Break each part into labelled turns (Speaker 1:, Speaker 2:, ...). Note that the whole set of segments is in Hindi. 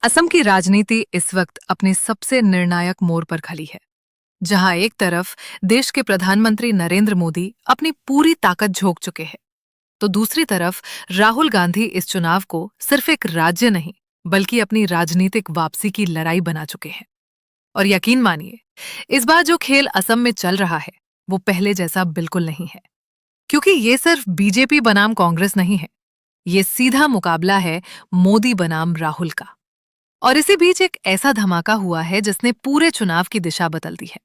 Speaker 1: असम की राजनीति इस वक्त अपने सबसे निर्णायक मोड़ पर खड़ी है, जहां एक तरफ देश के प्रधानमंत्री नरेंद्र मोदी अपनी पूरी ताकत झोंक चुके हैं, तो दूसरी तरफ राहुल गांधी इस चुनाव को सिर्फ एक राज्य नहीं, बल्कि अपनी राजनीतिक वापसी की लड़ाई बना चुके हैं। और यकीन मानिए, इस बार जो खेल असम में चल रहा है, वो पहले जैसा बिल्कुल नहीं है, क्योंकि ये सिर्फ बीजेपी बनाम कांग्रेस नहीं है, ये सीधा मुकाबला है मोदी बनाम राहुल का। और इसी बीच एक ऐसा धमाका हुआ है जिसने पूरे चुनाव की दिशा बदल दी है।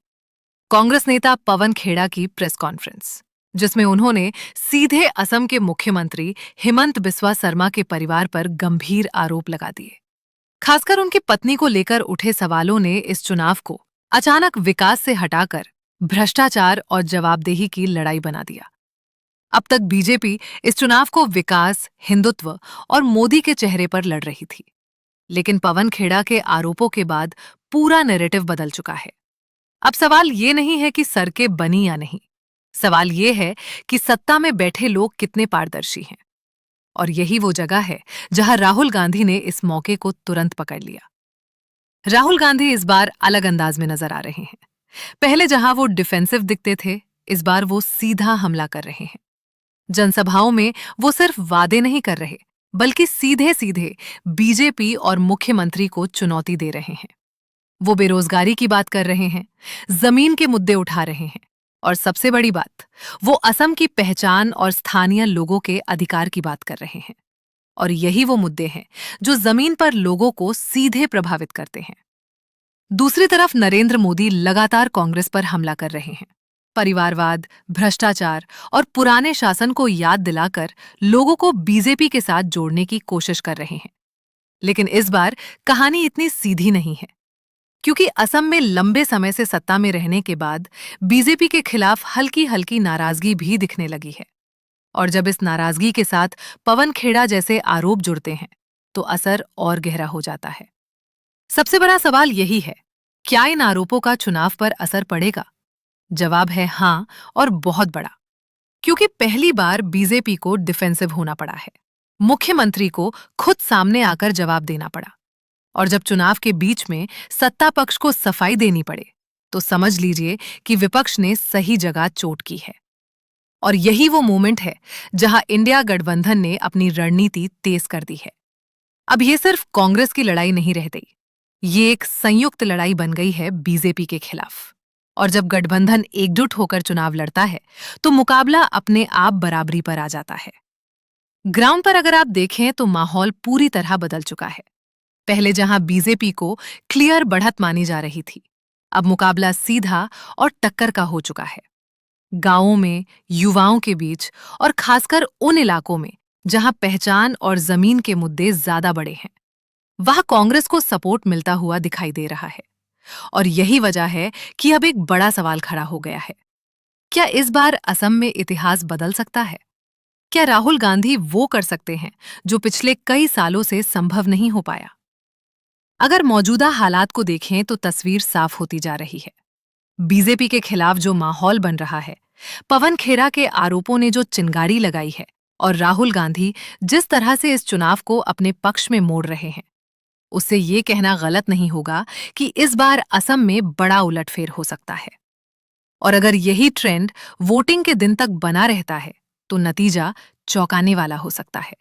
Speaker 1: कांग्रेस नेता पवन खेड़ा की प्रेस कॉन्फ्रेंस, जिसमें उन्होंने सीधे असम के मुख्यमंत्री हिमंत बिस्वा शर्मा के परिवार पर गंभीर आरोप लगा दिए। खासकर उनकी पत्नी को लेकर उठे सवालों ने इस चुनाव को अचानक विकास से हटाकर भ्रष्टाचार और जवाबदेही की लड़ाई बना दिया। अब तक बीजेपी इस चुनाव को विकास, हिंदुत्व और मोदी के चेहरे पर लड़ रही थी, लेकिन पवन खेड़ा के आरोपों के बाद पूरा नैरेटिव बदल चुका है। अब सवाल ये नहीं है कि सड़कें बनी या नहीं, सवाल ये है कि सत्ता में बैठे लोग कितने पारदर्शी हैं। और यही वो जगह है जहां राहुल गांधी ने इस मौके को तुरंत पकड़ लिया। राहुल गांधी इस बार अलग अंदाज में नजर आ रहे हैं। पहले जहां वो डिफेंसिव दिखते थे, इस बार वो सीधा हमला कर रहे हैं। जनसभाओं में वो सिर्फ वादे नहीं कर रहे, बल्कि सीधे सीधे बीजेपी और मुख्यमंत्री को चुनौती दे रहे हैं। वो बेरोजगारी की बात कर रहे हैं, जमीन के मुद्दे उठा रहे हैं, और सबसे बड़ी बात, वो असम की पहचान और स्थानीय लोगों के अधिकार की बात कर रहे हैं। और यही वो मुद्दे हैं जो जमीन पर लोगों को सीधे प्रभावित करते हैं। दूसरी तरफ नरेंद्र मोदी लगातार कांग्रेस पर हमला कर रहे हैं। परिवारवाद, भ्रष्टाचार और पुराने शासन को याद दिलाकर लोगों को बीजेपी के साथ जोड़ने की कोशिश कर रहे हैं। लेकिन इस बार कहानी इतनी सीधी नहीं है, क्योंकि असम में लंबे समय से सत्ता में रहने के बाद बीजेपी के खिलाफ हल्की हल्की नाराजगी भी दिखने लगी है। और जब इस नाराजगी के साथ पवन खेड़ा जैसे आरोप जुड़ते हैं, तो असर और गहरा हो जाता है। सबसे बड़ा सवाल यही है, क्या इन आरोपों का चुनाव पर असर पड़ेगा? जवाब है हाँ, और बहुत बड़ा। क्योंकि पहली बार बीजेपी को डिफेंसिव होना पड़ा है, मुख्यमंत्री को खुद सामने आकर जवाब देना पड़ा। और जब चुनाव के बीच में सत्ता पक्ष को सफाई देनी पड़े, तो समझ लीजिए कि विपक्ष ने सही जगह चोट की है। और यही वो मोमेंट है जहां इंडिया गठबंधन ने अपनी रणनीति तेज कर दी है। अब ये सिर्फ कांग्रेस की लड़ाई नहीं रह गई, ये एक संयुक्त लड़ाई बन गई है बीजेपी के खिलाफ। और जब गठबंधन एकजुट होकर चुनाव लड़ता है, तो मुकाबला अपने आप बराबरी पर आ जाता है। ग्राउंड पर अगर आप देखें तो माहौल पूरी तरह बदल चुका है। पहले जहां बीजेपी को क्लियर बढ़त मानी जा रही थी, अब मुकाबला सीधा और टक्कर का हो चुका है। गांवों में, युवाओं के बीच, और खासकर उन इलाकों में जहां पहचान और जमीन के मुद्दे ज्यादा बड़े हैं, वहां कांग्रेस को सपोर्ट मिलता हुआ दिखाई दे रहा है। और यही वजह है कि अब एक बड़ा सवाल खड़ा हो गया है, क्या इस बार असम में इतिहास बदल सकता है? क्या राहुल गांधी वो कर सकते हैं जो पिछले कई सालों से संभव नहीं हो पाया? अगर मौजूदा हालात को देखें तो तस्वीर साफ होती जा रही है। बीजेपी के खिलाफ जो माहौल बन रहा है, पवन खेड़ा के आरोपों ने जो चिंगारी लगाई है, और राहुल गांधी जिस तरह से इस चुनाव को अपने पक्ष में मोड़ रहे हैं, उससे ये कहना गलत नहीं होगा कि इस बार असम में बड़ा उलटफेर हो सकता है। और अगर यही ट्रेंड वोटिंग के दिन तक बना रहता है, तो नतीजा चौंकाने वाला हो सकता है।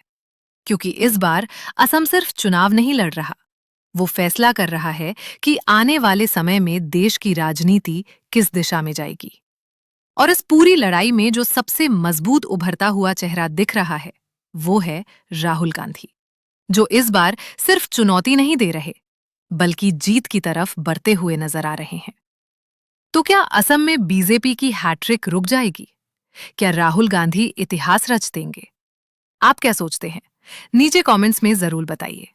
Speaker 1: क्योंकि इस बार असम सिर्फ चुनाव नहीं लड़ रहा, वो फैसला कर रहा है कि आने वाले समय में देश की राजनीति किस दिशा में जाएगी। और इस पूरी लड़ाई में जो सबसे मजबूत उभरता हुआ चेहरा दिख रहा है, वो है राहुल गांधी, जो इस बार सिर्फ चुनौती नहीं दे रहे, बल्कि जीत की तरफ बढ़ते हुए नजर आ रहे हैं। तो क्या असम में बीजेपी की हैट्रिक रुक जाएगी? क्या राहुल गांधी इतिहास रच देंगे? आप क्या सोचते हैं? नीचे कमेंट्स में जरूर बताइए।